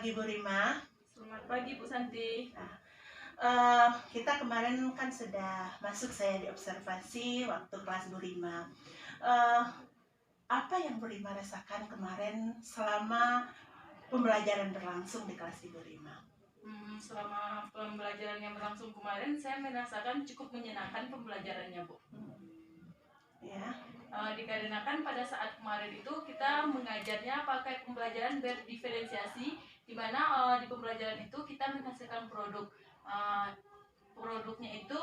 pagi Bu Rima. Selamat pagi Bu Santi. Kita kemarin kan sudah masuk saya di observasi waktu kelas Bu Rima. Apa yang Bu Rima rasakan kemarin selama pembelajaran berlangsung di kelas Ibu Rima? Selama pembelajaran yang berlangsung kemarin, saya merasakan cukup menyenangkan pembelajarannya Bu. Ya. Dikarenakan pada saat kemarin itu kita mengajarnya pakai pembelajaran berdiferensiasi, di mana di pembelajaran itu kita menghasilkan produk. Produknya itu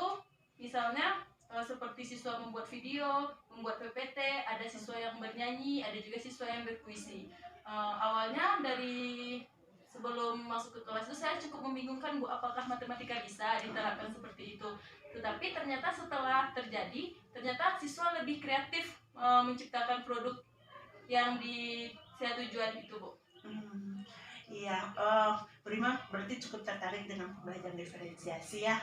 misalnya seperti siswa membuat video, membuat PPT, ada siswa yang bernyanyi, ada juga siswa yang berpuisi. Awalnya dari sebelum masuk ke kelas itu saya cukup membingungkan Bu, apakah matematika bisa diterapkan seperti itu. Tetapi ternyata setelah terjadi, ternyata siswa lebih kreatif menciptakan produk yang di saya tujuan itu Bu. Iya, Bu Rima berarti cukup tertarik dengan pembelajaran diferensiasi ya.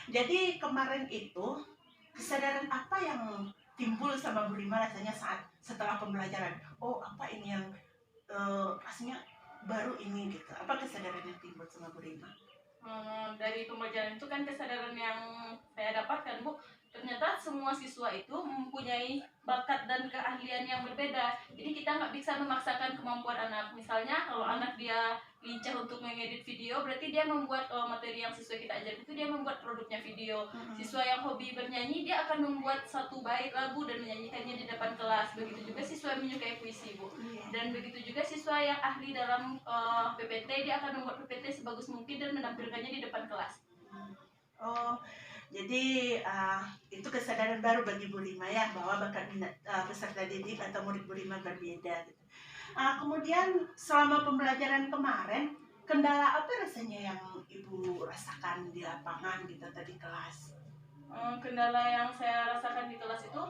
Jadi kemarin itu kesadaran apa yang timbul sama Bu Rima rasanya saat setelah pembelajaran? Oh, apa ini yang rasanya baru ini gitu. Apa kesadaran yang timbul sama Bu Rima? Dari pembelajaran itu kan kesadaran yang saya dapatkan Bu, ternyata semua siswa itu mempunyai bakat dan keahlian yang berbeda. Jadi kita nggak bisa memaksakan kemampuan anak. Misalnya kalau anak dia lincah untuk mengedit video, berarti dia membuat materi yang sesuai kita ajar itu dia membuat produknya video. Siswa yang hobi bernyanyi dia akan membuat satu bait lagu dan menyanyikannya di depan kelas. Begitu juga siswa yang menyukai puisi Bu. Dan begitu juga siswa yang ahli dalam PPT, dia akan membuat PPT sebagus mungkin dan menampilkannya di depan kelas. Oh, jadi itu kesadaran baru bagi Bu Rima ya, bahwa bakat peserta didik atau murid Bu Rima berbeda gitu. Kemudian selama pembelajaran kemarin, kendala apa rasanya yang Ibu rasakan di lapangan gitu tadi kelas? Kendala yang saya rasakan di kelas itu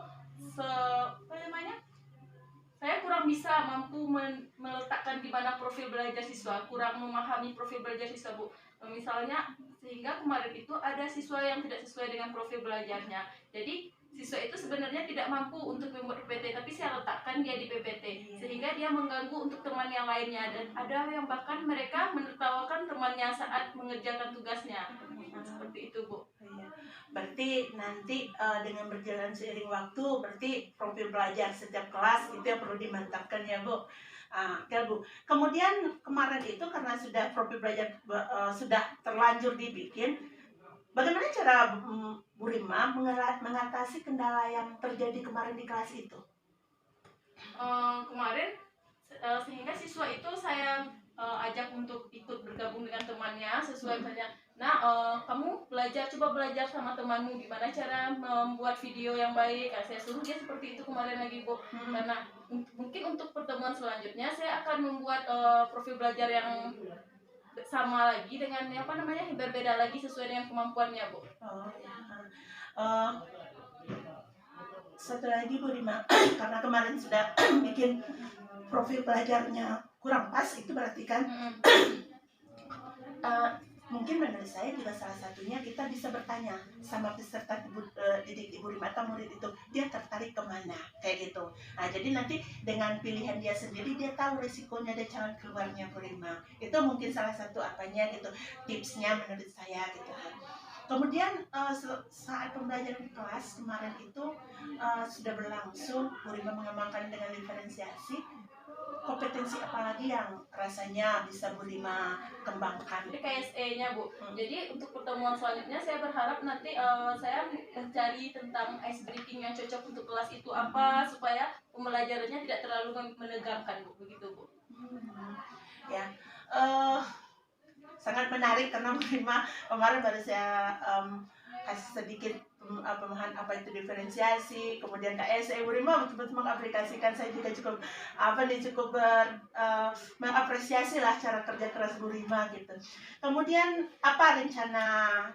saya kurang bisa mampu meletakkan di mana profil belajar siswa, kurang memahami profil belajar siswa Bu. Misalnya sehingga kemarin itu ada siswa yang tidak sesuai dengan profil belajarnya. Jadi siswa itu sebenarnya tidak mampu untuk membuat PPT, tapi saya letakkan dia di PPT sehingga dia mengganggu untuk teman yang lainnya, dan ada yang bahkan mereka menertawakan temannya saat mengerjakan tugasnya. Seperti itu Bu. Berarti nanti dengan berjalan seiring waktu, berarti profil belajar setiap kelas itu yang perlu dimantapkan ya Bu. Ya Bu. Kemudian kemarin itu karena sudah profil belajar sudah terlanjur dibikin, bagaimana cara Bu Rima mengatasi kendala yang terjadi kemarin di kelas itu? Kemarin sehingga siswa itu saya ajak untuk ikut bergabung dengan temannya sesuai misalnya, kamu coba belajar sama temanmu gimana cara membuat video yang baik. Saya suruh dia seperti itu kemarin lagi Bu. Karena mungkin untuk pertemuan selanjutnya saya akan membuat profil belajar yang sama lagi dengan berbeda lagi sesuai dengan kemampuannya Bu. Satu lagi Bu Rima, karena kemarin sudah bikin profil pelajarnya kurang pas, itu berarti kan mungkin menurut saya juga salah satunya kita bisa bertanya sama peserta didik Ibu Rima atau murid itu, dia tertarik kemana, kayak gitu. Jadi nanti dengan pilihan dia sendiri dia tahu risikonya dan jalan keluarnya Bu Rima. Itu mungkin salah satu apanya gitu, tipsnya menurut saya gitu kan. Kemudian saat pembelajaran di kelas kemarin itu sudah berlangsung, Bu Rima mengembangkan dengan diferensiasi. Kompetensi apa lagi yang rasanya bisa Bu Rima kembangkan? Jadi KSE-nya Bu. Jadi untuk pertemuan selanjutnya saya berharap nanti saya mencari tentang ice breaking yang cocok untuk kelas itu apa, supaya pembelajarannya tidak terlalu menegangkan Bu. Begitu Bu. Ya, sangat menarik karena Bu Rima kemarin baru saya kasih sedikit pemahaman apa itu diferensiasi, kemudian KSE. Bu Rima betul-betul mengaplikasikan. Saya juga cukup mengapresiasi lah cara kerja keras Bu Rima gitu. Kemudian apa rencana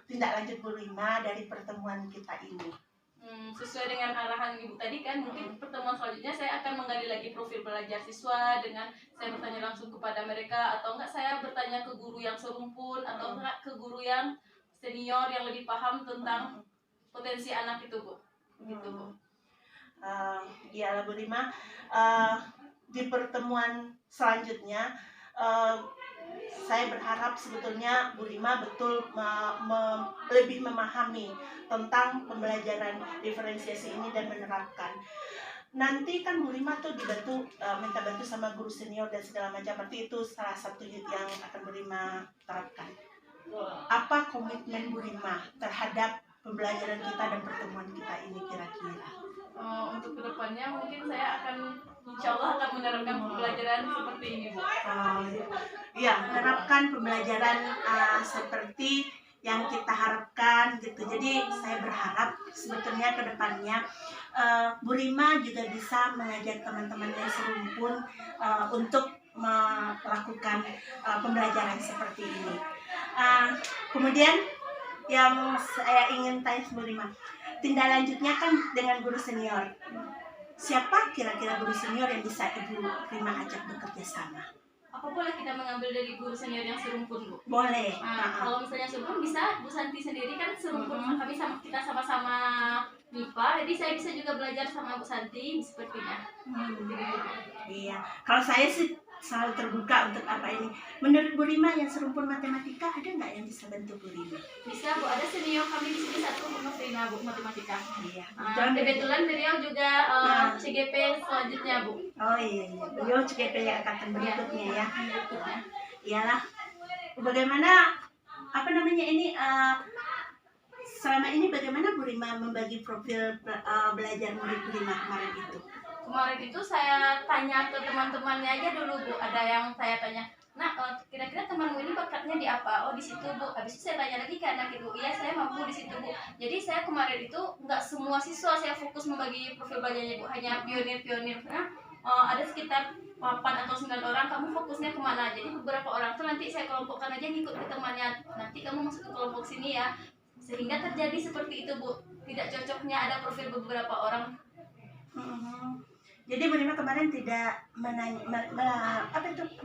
tindak lanjut Bu Rima dari pertemuan kita ini? Sesuai dengan arahan Ibu tadi kan, mungkin pertemuan selanjutnya saya akan menggali lagi profil belajar siswa dengan saya bertanya langsung kepada mereka, atau enggak saya bertanya ke guru yang serumpun, atau enggak ke guru yang senior yang lebih paham tentang potensi anak itu Bu. Begitu Bu. Ya Bu Rima, di pertemuan selanjutnya saya berharap sebetulnya Bu Rima betul lebih memahami tentang pembelajaran diferensiasi ini dan menerapkan. Nanti kan Bu Rima tuh dibantu, minta bantu sama guru senior dan segala macam, berarti itu salah satu yang akan Bu Rima terapkan. Apa komitmen Bu Rima terhadap pembelajaran kita dan pertemuan kita ini kira-kira? Untuk kedepannya mungkin saya akan insya Allah akan menerapkan pembelajaran seperti ini, Bu. Ya, menerapkan pembelajaran seperti yang kita harapkan gitu. Jadi saya berharap sebetulnya ke depannya Bu Rima juga bisa mengajak teman-temannya serumpun untuk melakukan pembelajaran seperti ini. Kemudian yang saya ingin tanya Bu Rima, tindak lanjutnya kan dengan guru senior. Siapa kira-kira guru senior yang bisa Ibu Rima ajak bekerja sama? Apa boleh kita mengambil dari guru senior yang serumpun, Bu? Boleh. Kalau misalnya serumpun bisa Bu Santi sendiri kan serumpun, kami kita sama-sama MIPA, jadi saya bisa juga belajar sama Bu Santi sepertinya. Iya, kalau saya sih selalu terbuka untuk apa ini. Menurut Bu Rima yang serumpun matematika ada nggak yang bisa bantu Bu Rima? Bisa, Bu, ada senior kami di sini satu Bu Novrina, Bu, matematika. Iya. Kebetulan beliau juga CGP selanjutnya, Bu. Oh iya, beliau CGP yang angkatan berikutnya ya. Iyalah. Bagaimana apa namanya ini selama ini bagaimana Bu Rima membagi profil belajar murid Bu Rima kemarin itu? Kemarin itu saya tanya ke teman-temannya aja dulu, Bu. Ada yang saya tanya, nah kira-kira temanmu ini bakatnya di apa? Oh, di situ, Bu. Habis itu saya tanya lagi ke anak itu, iya saya mampu di situ, Bu. Jadi saya kemarin itu nggak semua siswa saya fokus membagi profil belajarnya, Bu. Hanya pionir-pionir. Ada sekitar 8 atau 9 orang, kamu fokusnya kemana? Jadi beberapa orang tuh nanti saya kelompokkan aja ngikut ke temannya. Nanti kamu masuk ke kelompok sini ya. Sehingga terjadi seperti itu, Bu. Tidak cocoknya ada profil beberapa orang. Jadi Bu Rima kemarin tidak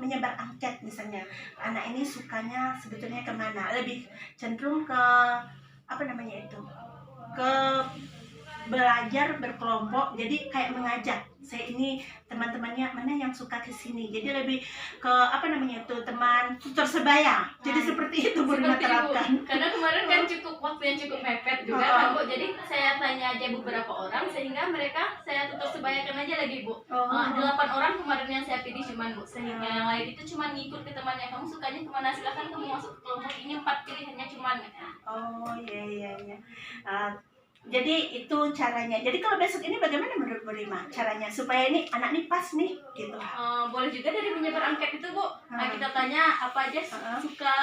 menyebar angket misalnya anak ini sukanya sebetulnya kemana, lebih cenderung ke ke belajar berkelompok, jadi kayak mengajak saya ini teman-temannya mana yang suka ke sini, jadi lebih ke teman tutor sebaya, jadi seperti itu Bu Rima terapkan. Karena kemarin kan waktunya cukup mepet juga kan, Bu, jadi saya tanya aja beberapa orang sehingga mereka saya tutor sebayakan aja lagi, Bu. 8 orang kemarin yang saya pilih cuman, Bu, sehingga yang lain itu cuman ngikut ke temannya, kamu sukanya kemana silahkan kamu masuk ke kelompok ini, 4 pilihannya cuman. Iya. Jadi itu caranya. Jadi kalau besok ini bagaimana menurut Bu Rima caranya supaya ini anak ini pas nih gitu? Boleh juga dari menyebar angket itu, Bu. Kita tanya apa aja suka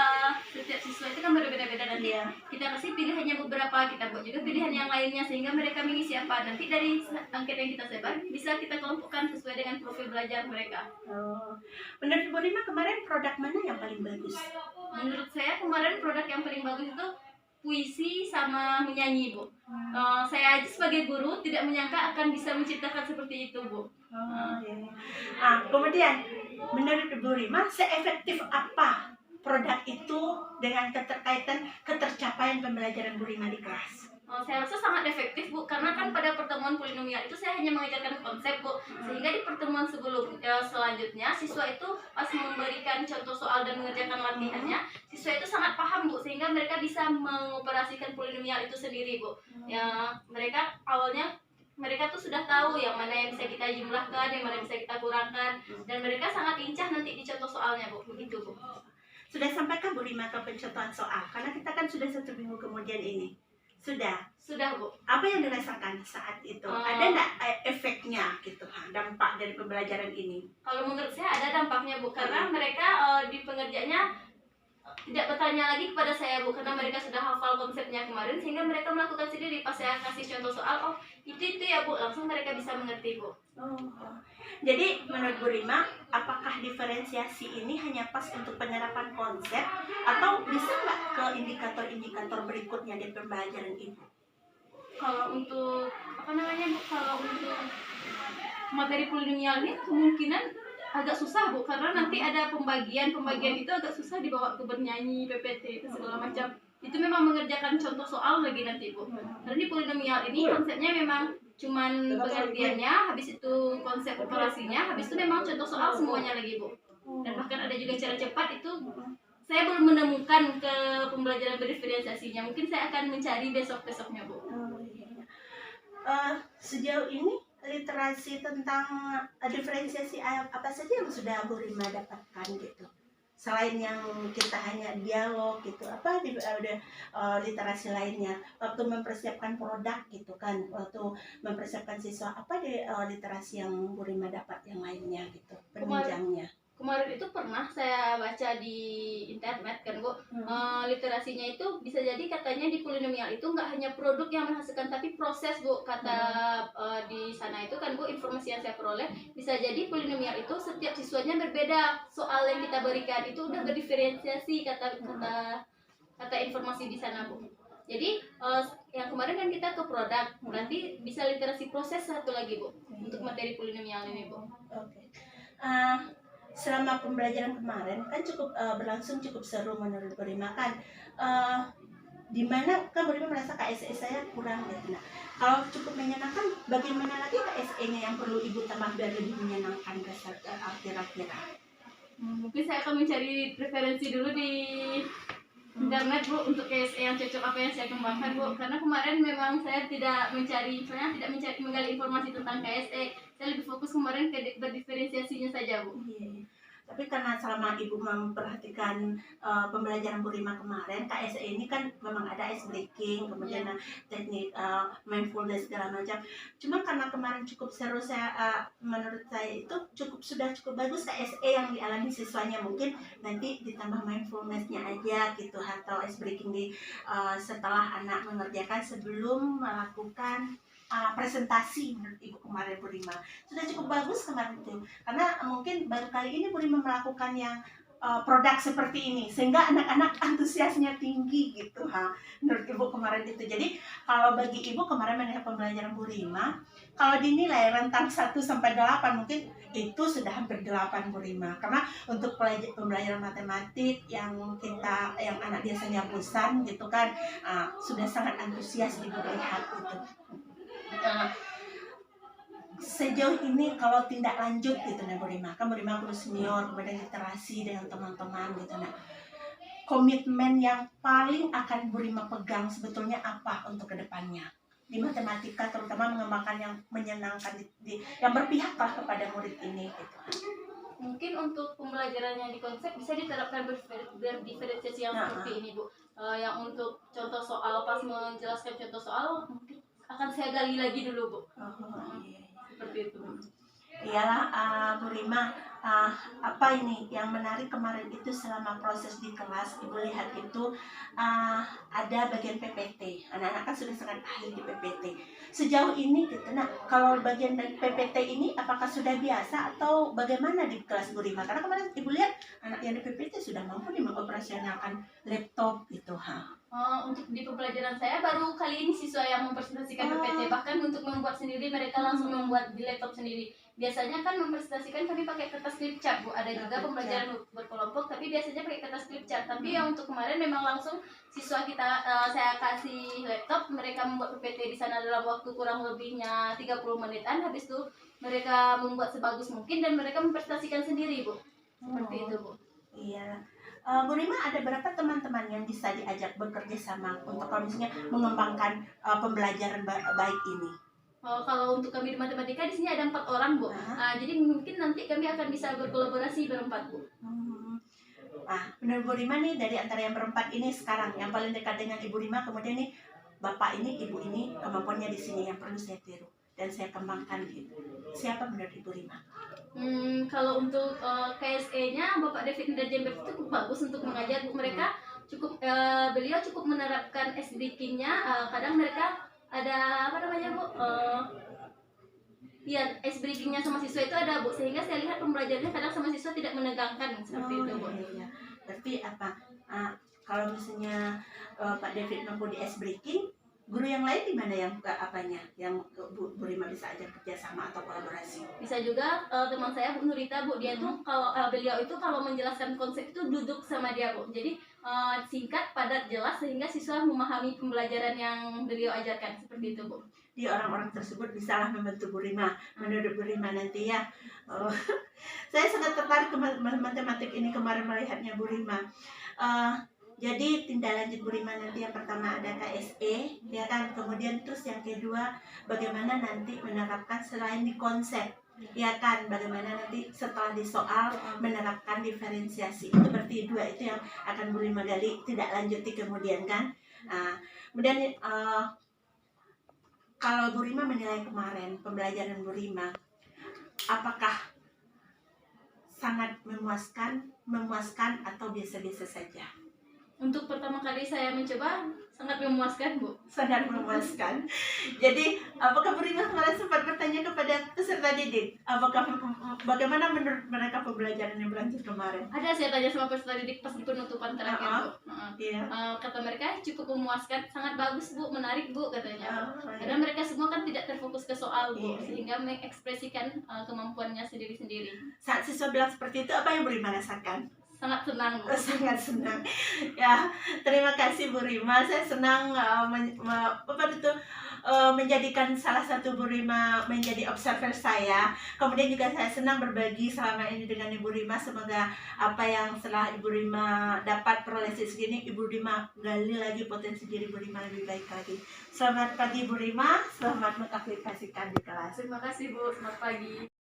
setiap siswa itu kan berbeda-beda nanti. Kita kasih pilihannya beberapa, kita buat juga pilihan yang lainnya sehingga mereka mengisi apa. Nanti dari angket yang kita sebar bisa kita kelompokkan sesuai dengan profil belajar mereka. Menurut Bu Rima kemarin produk mana yang paling bagus? Menurut saya kemarin produk yang paling bagus itu puisi sama menyanyi, Bu. Saya aja sebagai guru tidak menyangka akan bisa menciptakan seperti itu, Bu. Kemudian menurut Bu Rima seefektif apa produk itu dengan ketercapaian pembelajaran Bu Rima di kelas? Saya rasa sangat efektif, Bu, karena kan pada pertemuan polinomial itu saya hanya mengajarkan konsep, Bu, sehingga di pertemuan selanjutnya siswa itu pas memberikan contoh soal dan mengerjakan latihannya, siswa itu sangat paham, Bu, sehingga mereka bisa mengoperasikan polinomial itu sendiri, Bu. Ya, mereka awalnya mereka tuh sudah tahu yang mana yang bisa kita jumlahkan, yang mana yang bisa kita kurangkan, dan mereka sangat lincah nanti di contoh soalnya, Bu, begitu, Bu. Sudah sampaikan Bu Rima ke pencontohan soal, karena kita kan sudah 1 minggu kemudian ini. Sudah, Bu. Apa yang dirasakan saat itu? Ada nggak efeknya gitu, dampak dari pembelajaran ini? Kalau menurut saya ada dampaknya, Bu, karena mereka di pengerjaannya tidak bertanya lagi kepada saya, Bu, karena mereka sudah hafal konsepnya kemarin sehingga mereka melakukan sendiri. Pas saya kasih contoh soal, itu ya, Bu, langsung mereka bisa mengerti, Bu. Jadi menurut Bu Rima, apakah diferensiasi ini hanya pas untuk penerapan konsep atau bisa nggak ke indikator-indikator berikutnya di pembelajaran Ibu? Kalau untuk kalau untuk materi polinomial ini kemungkinan agak susah, Bu, karena nanti ada pembagian itu agak susah dibawa ke bernyanyi, PPT, segala macam. Itu memang mengerjakan contoh soal lagi nanti, Bu. Karena di polinomial ini konsepnya memang cuman pengertiannya, habis itu konsep operasinya, habis itu memang contoh soal semuanya lagi, Bu. Dan bahkan ada juga cara cepat itu saya belum menemukan ke pembelajaran berdiferensiasinya. Mungkin saya akan mencari besok-besoknya, Bu. Sejauh ini literasi tentang diferensiasi apa saja yang sudah Bu Rima dapatkan gitu? Selain yang kita hanya dialog gitu, apa ada literasi lainnya waktu mempersiapkan produk gitu kan, waktu mempersiapkan siswa, apa deh literasi yang Bu Rima dapat yang lainnya gitu, penunjangnya? Kemarin itu pernah saya baca di internet kan Bu, literasinya itu bisa jadi katanya di polinomial itu nggak hanya produk yang menghasilkan tapi proses Bu, kata di sana itu kan Bu, informasi yang saya peroleh bisa jadi polinomial itu setiap siswanya berbeda, soal yang kita berikan itu udah berdiferensiasi kata informasi di sana Bu. Jadi yang kemarin kan kita ke produk, berarti bisa literasi proses satu lagi Bu untuk materi polinomial ini Bu. Oke. Selama pembelajaran kemarin kan cukup berlangsung cukup seru menurut Bu Rima kan, di mana kan Bu Rima merasa KSE saya kurang gitu. Nah, kalau cukup menyenangkan, bagaimana lagi KSE-nya yang perlu Ibu tambah biar lebih menyenangkan kira-kira? Mungkin saya akan mencari referensi dulu di internet Bu untuk KSE yang cocok apa yang saya kembangkan Bu, karena kemarin memang saya tidak menggali informasi tentang KSE. Saya lebih fokus kemarin ke berdiferensiasinya saja Bu. Tapi karena selama Ibu memperhatikan pembelajaran Bu Rima kemarin, KSE ini kan memang ada ice breaking, kemudian teknik mindfulness segala macam. Cuma karena kemarin cukup seru, menurut saya itu sudah cukup bagus KSE yang dialami siswanya. Mungkin nanti ditambah mindfulness-nya aja gitu, atau ice breaking setelah anak mengerjakan sebelum melakukan presentasi. Menurut Ibu kemarin Bu Rima sudah cukup bagus kemarin itu, karena mungkin baru kali ini Bu Rima melakukan yang produk seperti ini sehingga anak-anak antusiasnya tinggi gitu menurut Ibu kemarin itu. Jadi kalau bagi Ibu kemarin melihat pembelajaran Bu Rima, kalau dinilai rentang 1 sampai 8 mungkin itu sudah hampir 8 Bu Rima, karena untuk pembelajaran matematik yang anak biasanya bosan gitu kan, sudah sangat antusias Ibu lihat gitu. Sejauh ini kalau tindak lanjut gitu Bu Rima, kan Bu Rima guru senior, kemudian literasi dengan teman-teman gitu. Nah, komitmen yang paling akan Bu Rima pegang sebetulnya apa untuk kedepannya di matematika, terutama mengembangkan yang menyenangkan, yang berpihaklah kepada murid ini gitu. Mungkin untuk pembelajarannya di konsep bisa diterapkan berdiferensiasi yang seperti ini Bu. Yang untuk contoh soal, pas menjelaskan contoh soal mungkin akan saya gali lagi dulu Bu. Seperti itu. Iyalah Bu Rima, apa ini yang menarik kemarin itu selama proses di kelas Ibu lihat itu ada bagian PPT. Anak-anak kan sudah sangat ahli di PPT. Sejauh ini gitu. Nah, kalau bagian dari PPT ini apakah sudah biasa atau bagaimana di kelas Bu Rima? Karena kemarin Ibu lihat anak yang di PPT sudah mampu mengoperasionalkan laptop gitu. Untuk di pembelajaran saya baru kali ini siswa yang mempresentasikan PPT, bahkan untuk membuat sendiri mereka langsung membuat di laptop sendiri. Biasanya kan mempresentasikan kami pakai kertas flip chart Bu, ada juga pembelajaran berkelompok tapi biasanya pakai kertas flip chart. Tapi yang untuk kemarin memang langsung siswa kita, saya kasih laptop, mereka membuat PPT di sana dalam waktu kurang lebihnya 30 menitan. Habis itu mereka membuat sebagus mungkin dan mereka mempresentasikan sendiri Bu. Seperti itu Bu. Iya. Bu Rima, ada berapa teman-teman yang bisa diajak bekerja sama untuk kalau misalnya mengembangkan pembelajaran baik ini? Kalau untuk kami di matematika di sini ada 4 orang Bu. Jadi mungkin nanti kami akan bisa berkolaborasi berempat Bu. Menurut Bu Rima nih, dari antara yang berempat ini sekarang yang paling dekat dengan Ibu Rima, kemudian nih Bapak ini, Ibu ini kemampuannya di sini yang perlu saya tiru dan saya kembangkan gitu. Siapa menurut Ibu Rima? Kalau untuk KSE-nya Bapak David Ndajember itu cukup bagus untuk mengajar Bu. Mereka cukup beliau cukup menerapkan SDK-nya. Kadang mereka ada apa namanya Bu? Iya, ice breaking-nya sama siswa itu ada Bu, sehingga saya lihat pembelajarannya kadang sama siswa tidak menegangkan seperti itu Bu. Iya. Berarti apa? Kalau misalnya Pak David mampu di ice breaking, guru yang lain di mana yang yang Bu Rima bisa ajak kerjasama atau kolaborasi? Bisa juga teman saya Bu Nurita Bu, dia tuh kalau beliau itu kalau menjelaskan konsep itu duduk sama dia Bu. Jadi singkat, padat, jelas sehingga siswa memahami pembelajaran yang beliau ajarkan seperti itu Bu. Di orang-orang tersebut bisalah membantu Bu Rima, menurut Bu Rima nanti ya. Saya sangat tertarik ke matematik ini kemarin melihatnya Bu Rima. Jadi tindak lanjut Bu Rima nanti yang pertama ada KSE, ya kan. Kemudian terus yang kedua bagaimana nanti menerapkan selain di konsep, ya kan. Bagaimana nanti setelah di soal menerapkan diferensiasi. Itu berarti dua itu yang akan Bu Rima gali tidak lanjuti kemudian kan. Kemudian kalau Bu Rima menilai kemarin pembelajaran Bu Rima, apakah sangat memuaskan atau biasa-biasa saja? Untuk pertama kali saya mencoba sangat memuaskan, Bu. Sangat memuaskan. Jadi, apakah Bu Rima kemarin sempat bertanya kepada peserta didik, apakah bagaimana menurut mereka pembelajaran yang berlanjut kemarin? Ada, saya tanya sama peserta didik pas di penutupan terakhir, Bu. Iya. Kata mereka cukup memuaskan, sangat bagus, Bu, menarik, Bu, katanya. Karena mereka semua kan tidak terfokus ke soal, Bu, sehingga mengekspresikan kemampuannya sendiri-sendiri. Saat siswa bilang seperti itu, apa yang Bu Rima rasakan? Sangat senang, Bu. Sangat senang. Ya, terima kasih Bu Rima. Saya senang menjadikan salah satu Bu Rima menjadi observer saya. Kemudian juga saya senang berbagi selama ini dengan Ibu Rima. Semoga apa yang setelah Ibu Rima dapat peroleh segini, Ibu Rima gali lagi potensi diri Ibu Rima lebih baik lagi. Selamat pagi Bu Rima, selamat mengaplikasikan di kelas. Terima kasih, Bu. Selamat pagi.